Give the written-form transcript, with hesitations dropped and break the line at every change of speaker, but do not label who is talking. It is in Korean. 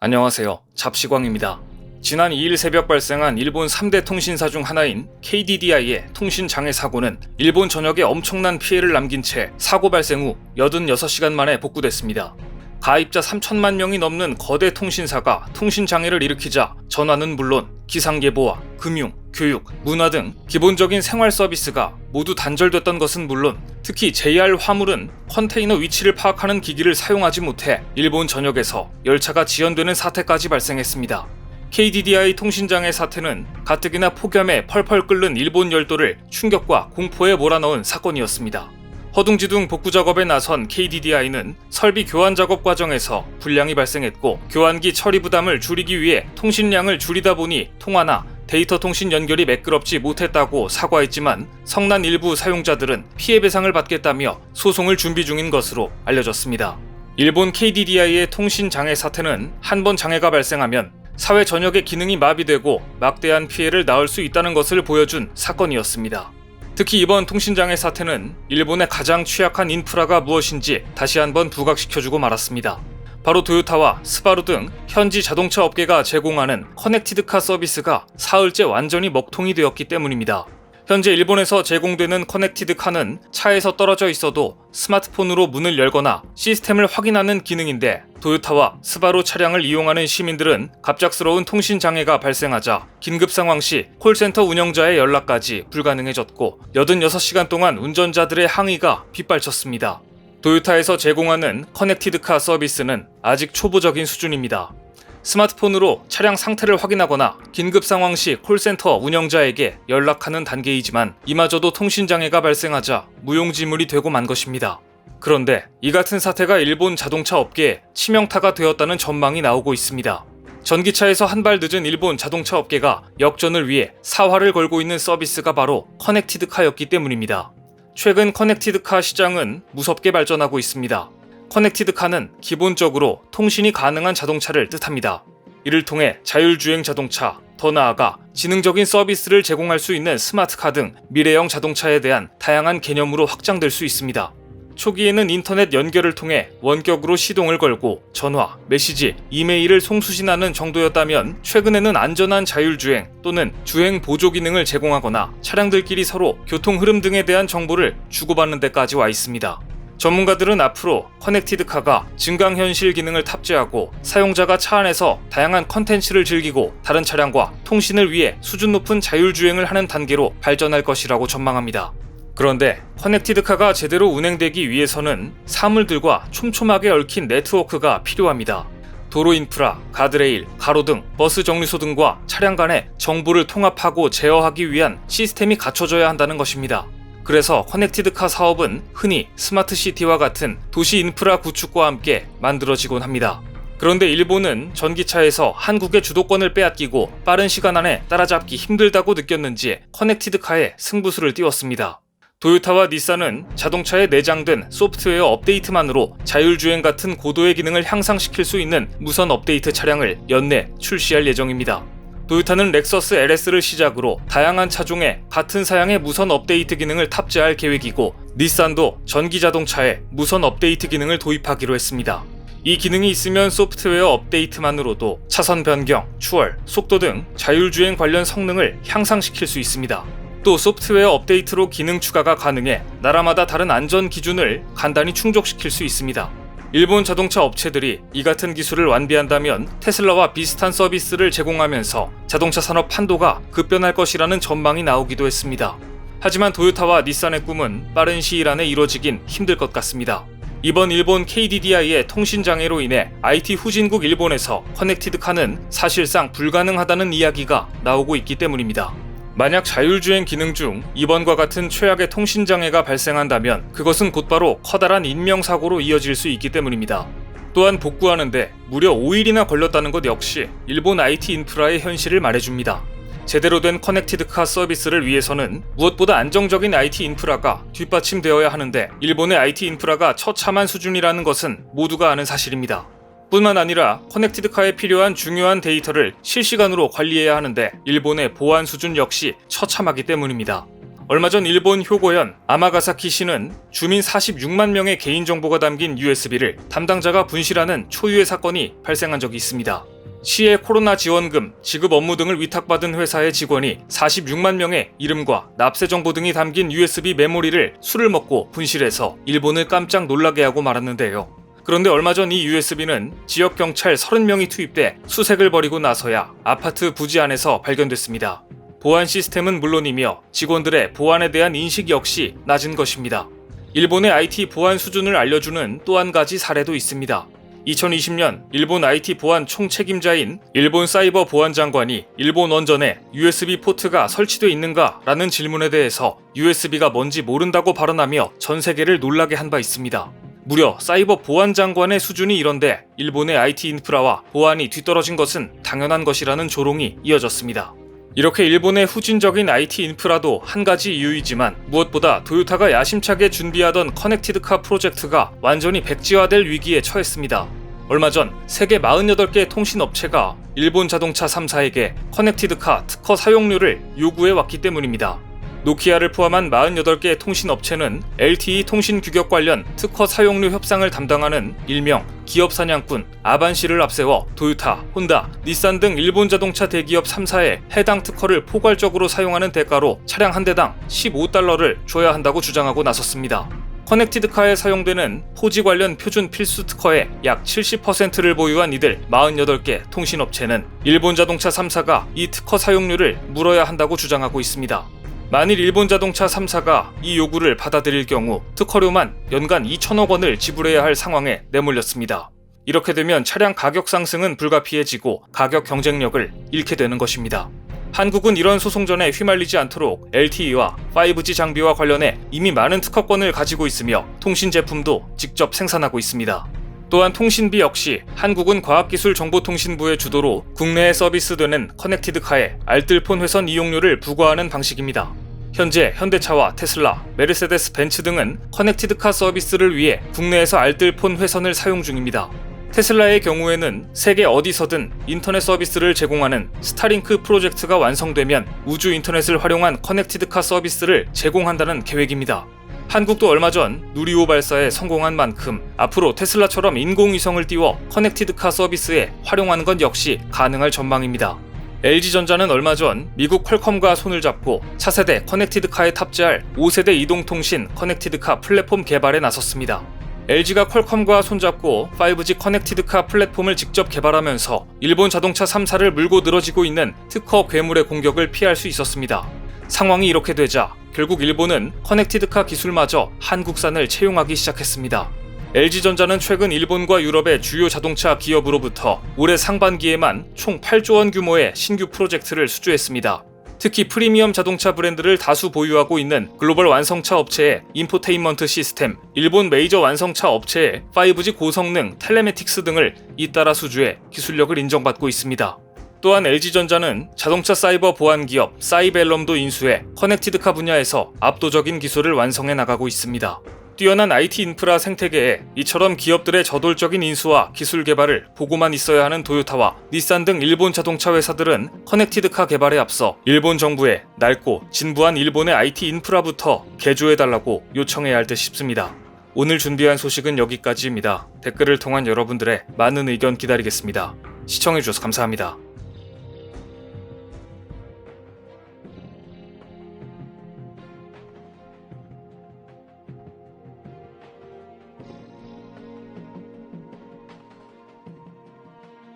안녕하세요. 잡시광입니다. 지난 2일 새벽 발생한 일본 3대 통신사 중 하나인 KDDI의 통신장애 사고는 일본 전역에 엄청난 피해를 남긴 채 사고 발생 후 86시간 만에 복구됐습니다. 가입자 3천만 명이 넘는 거대 통신사가 통신장애를 일으키자 전화는 물론 기상예보와 금융, 교육, 문화 등 기본적인 생활 서비스가 모두 단절됐던 것은 물론 특히 JR 화물은 컨테이너 위치를 파악하는 기기를 사용하지 못해 일본 전역에서 열차가 지연되는 사태까지 발생했습니다. KDDI 통신장애 사태는 가뜩이나 폭염에 펄펄 끓는 일본 열도를 충격과 공포에 몰아넣은 사건이었습니다. 허둥지둥 복구 작업에 나선 KDDI는 설비 교환 작업 과정에서 불량이 발생했고 교환기 처리 부담을 줄이기 위해 통신량을 줄이다 보니 통화나 데이터 통신 연결이 매끄럽지 못했다고 사과했지만 성난 일부 사용자들은 피해 배상을 받겠다며 소송을 준비 중인 것으로 알려졌습니다. 일본 KDDI의 통신 장애 사태는 한 번 장애가 발생하면 사회 전역의 기능이 마비되고 막대한 피해를 낳을 수 있다는 것을 보여준 사건이었습니다. 특히 이번 통신장애 사태는 일본의 가장 취약한 인프라가 무엇인지 다시 한번 부각시켜주고 말았습니다. 바로 토요타와 스바루 등 현지 자동차 업계가 제공하는 커넥티드카 서비스가 사흘째 완전히 먹통이 되었기 때문입니다. 현재 일본에서 제공되는 커넥티드카는 차에서 떨어져 있어도 스마트폰으로 문을 열거나 시스템을 확인하는 기능인데 토요타와 스바루 차량을 이용하는 시민들은 갑작스러운 통신 장애가 발생하자 긴급 상황 시 콜센터 운영자의 연락까지 불가능해졌고 86시간 동안 운전자들의 항의가 빗발쳤습니다. 토요타에서 제공하는 커넥티드카 서비스는 아직 초보적인 수준입니다. 스마트폰으로 차량 상태를 확인하거나 긴급 상황 시 콜센터 운영자에게 연락하는 단계이지만 이마저도 통신장애가 발생하자 무용지물이 되고 만 것입니다. 그런데 이 같은 사태가 일본 자동차 업계에 치명타가 되었다는 전망이 나오고 있습니다. 전기차에서 한 발 늦은 일본 자동차 업계가 역전을 위해 사활을 걸고 있는 서비스가 바로 커넥티드카였기 때문입니다. 최근 커넥티드카 시장은 무섭게 발전하고 있습니다. 커넥티드카는 기본적으로 통신이 가능한 자동차를 뜻합니다. 이를 통해 자율주행 자동차, 더 나아가 지능적인 서비스를 제공할 수 있는 스마트카 등 미래형 자동차에 대한 다양한 개념으로 확장될 수 있습니다. 초기에는 인터넷 연결을 통해 원격으로 시동을 걸고 전화, 메시지, 이메일을 송수신하는 정도였다면 최근에는 안전한 자율주행 또는 주행 보조 기능을 제공하거나 차량들끼리 서로 교통 흐름 등에 대한 정보를 주고받는 데까지 와 있습니다. 전문가들은 앞으로 커넥티드카가 증강현실 기능을 탑재하고 사용자가 차 안에서 다양한 컨텐츠를 즐기고 다른 차량과 통신을 위해 수준 높은 자율주행을 하는 단계로 발전할 것이라고 전망합니다. 그런데 커넥티드카가 제대로 운행되기 위해서는 사물들과 촘촘하게 얽힌 네트워크가 필요합니다. 도로 인프라, 가드레일, 가로등, 버스 정류소 등과 차량 간의 정보를 통합하고 제어하기 위한 시스템이 갖춰져야 한다는 것입니다. 그래서 커넥티드카 사업은 흔히 스마트시티와 같은 도시 인프라 구축과 함께 만들어지곤 합니다. 그런데 일본은 전기차에서 한국의 주도권을 빼앗기고 빠른 시간 안에 따라잡기 힘들다고 느꼈는지 커넥티드카에 승부수를 띄웠습니다. 토요타와 닛산은 자동차에 내장된 소프트웨어 업데이트만으로 자율주행 같은 고도의 기능을 향상시킬 수 있는 무선 업데이트 차량을 연내 출시할 예정입니다. 토요타는 렉서스 LS를 시작으로 다양한 차종에 같은 사양의 무선 업데이트 기능을 탑재할 계획이고 닛산도 전기 자동차에 무선 업데이트 기능을 도입하기로 했습니다. 이 기능이 있으면 소프트웨어 업데이트만으로도 차선 변경, 추월, 속도 등 자율주행 관련 성능을 향상시킬 수 있습니다. 또 소프트웨어 업데이트로 기능 추가가 가능해 나라마다 다른 안전 기준을 간단히 충족시킬 수 있습니다. 일본 자동차 업체들이 이 같은 기술을 완비한다면 테슬라와 비슷한 서비스를 제공하면서 자동차 산업 판도가 급변할 것이라는 전망이 나오기도 했습니다. 하지만 토요타와 닛산의 꿈은 빠른 시일 안에 이뤄지긴 힘들 것 같습니다. 이번 일본 KDDI의 통신장애로 인해 IT 후진국 일본에서 커넥티드카는 사실상 불가능하다는 이야기가 나오고 있기 때문입니다. 만약 자율주행 기능 중 이번과 같은 최악의 통신장애가 발생한다면 그것은 곧바로 커다란 인명사고로 이어질 수 있기 때문입니다. 또한 복구하는데 무려 5일이나 걸렸다는 것 역시 일본 IT 인프라의 현실을 말해줍니다. 제대로 된 커넥티드카 서비스를 위해서는 무엇보다 안정적인 IT 인프라가 뒷받침되어야 하는데 일본의 IT 인프라가 처참한 수준이라는 것은 모두가 아는 사실입니다. 뿐만 아니라 커넥티드카에 필요한 중요한 데이터를 실시간으로 관리해야 하는데 일본의 보안 수준 역시 처참하기 때문입니다. 얼마 전 일본 효고현 아마가사키시는 주민 46만 명의 개인정보가 담긴 USB를 담당자가 분실하는 초유의 사건이 발생한 적이 있습니다. 시의 코로나 지원금, 지급 업무 등을 위탁받은 회사의 직원이 46만 명의 이름과 납세 정보 등이 담긴 USB 메모리를 술을 먹고 분실해서 일본을 깜짝 놀라게 하고 말았는데요. 그런데 얼마 전 이 USB는 지역 경찰 30명이 투입돼 수색을 벌이고 나서야 아파트 부지 안에서 발견됐습니다. 보안 시스템은 물론이며 직원들의 보안에 대한 인식 역시 낮은 것입니다. 일본의 IT 보안 수준을 알려주는 또 한 가지 사례도 있습니다. 2020년 일본 IT 보안 총책임자인 일본 사이버 보안 장관이 일본 원전에 USB 포트가 설치되어 있는가? 라는 질문에 대해서 USB가 뭔지 모른다고 발언하며 전 세계를 놀라게 한 바 있습니다. 무려 사이버 보안 장관의 수준이 이런데 일본의 IT 인프라와 보안이 뒤떨어진 것은 당연한 것이라는 조롱이 이어졌습니다. 이렇게 일본의 후진적인 IT 인프라도 한 가지 이유이지만 무엇보다 토요타가 야심차게 준비하던 커넥티드카 프로젝트가 완전히 백지화될 위기에 처했습니다. 얼마 전 세계 48개 통신업체가 일본 자동차 3사에게 커넥티드카 특허 사용료를 요구해 왔기 때문입니다. 노키아를 포함한 48개 통신업체는 LTE 통신 규격 관련 특허 사용료 협상을 담당하는 일명 기업 사냥꾼 아반시를 앞세워 토요타, 혼다, 닛산 등 일본 자동차 대기업 3사에 해당 특허를 포괄적으로 사용하는 대가로 차량 한 대당 15달러를 줘야 한다고 주장하고 나섰습니다. 커넥티드카에 사용되는 4G 관련 표준 필수 특허의 약 70%를 보유한 이들 48개 통신업체는 일본 자동차 3사가 이 특허 사용료를 물어야 한다고 주장하고 있습니다. 만일 일본 자동차 3사가 이 요구를 받아들일 경우 특허료만 연간 2천억 원을 지불해야 할 상황에 내몰렸습니다. 이렇게 되면 차량 가격 상승은 불가피해지고 가격 경쟁력을 잃게 되는 것입니다. 한국은 이런 소송전에 휘말리지 않도록 LTE와 5G 장비와 관련해 이미 많은 특허권을 가지고 있으며 통신 제품도 직접 생산하고 있습니다. 또한 통신비 역시 한국은 과학기술정보통신부의 주도로 국내에 서비스되는 커넥티드카에 알뜰폰 회선 이용료를 부과하는 방식입니다. 현재 현대차와 테슬라, 메르세데스 벤츠 등은 커넥티드카 서비스를 위해 국내에서 알뜰폰 회선을 사용 중입니다. 테슬라의 경우에는 세계 어디서든 인터넷 서비스를 제공하는 스타링크 프로젝트가 완성되면 우주 인터넷을 활용한 커넥티드카 서비스를 제공한다는 계획입니다. 한국도 얼마 전 누리호 발사에 성공한 만큼 앞으로 테슬라처럼 인공위성을 띄워 커넥티드카 서비스에 활용하는 것 역시 가능할 전망입니다. LG전자는 얼마 전 미국 퀄컴과 손을 잡고 차세대 커넥티드카에 탑재할 5세대 이동통신 커넥티드카 플랫폼 개발에 나섰습니다. LG가 퀄컴과 손잡고 5G 커넥티드카 플랫폼을 직접 개발하면서 일본 자동차 3사를 물고 늘어지고 있는 특허 괴물의 공격을 피할 수 있었습니다. 상황이 이렇게 되자 결국 일본은 커넥티드카 기술마저 한국산을 채용하기 시작했습니다. LG전자는 최근 일본과 유럽의 주요 자동차 기업으로부터 올해 상반기에만 총 8조 원 규모의 신규 프로젝트를 수주했습니다. 특히 프리미엄 자동차 브랜드를 다수 보유하고 있는 글로벌 완성차 업체의 인포테인먼트 시스템, 일본 메이저 완성차 업체의 5G 고성능 텔레메틱스 등을 잇따라 수주해 기술력을 인정받고 있습니다. 또한 LG전자는 자동차 사이버 보안 기업 사이벨럼도 인수해 커넥티드카 분야에서 압도적인 기술을 완성해 나가고 있습니다. 뛰어난 IT 인프라 생태계에 이처럼 기업들의 저돌적인 인수와 기술 개발을 보고만 있어야 하는 토요타와 닛산 등 일본 자동차 회사들은 커넥티드카 개발에 앞서 일본 정부에 낡고 진부한 일본의 IT 인프라부터 개조해달라고 요청해야 할 듯 싶습니다. 오늘 준비한 소식은 여기까지입니다. 댓글을 통한 여러분들의 많은 의견 기다리겠습니다. 시청해주셔서 감사합니다.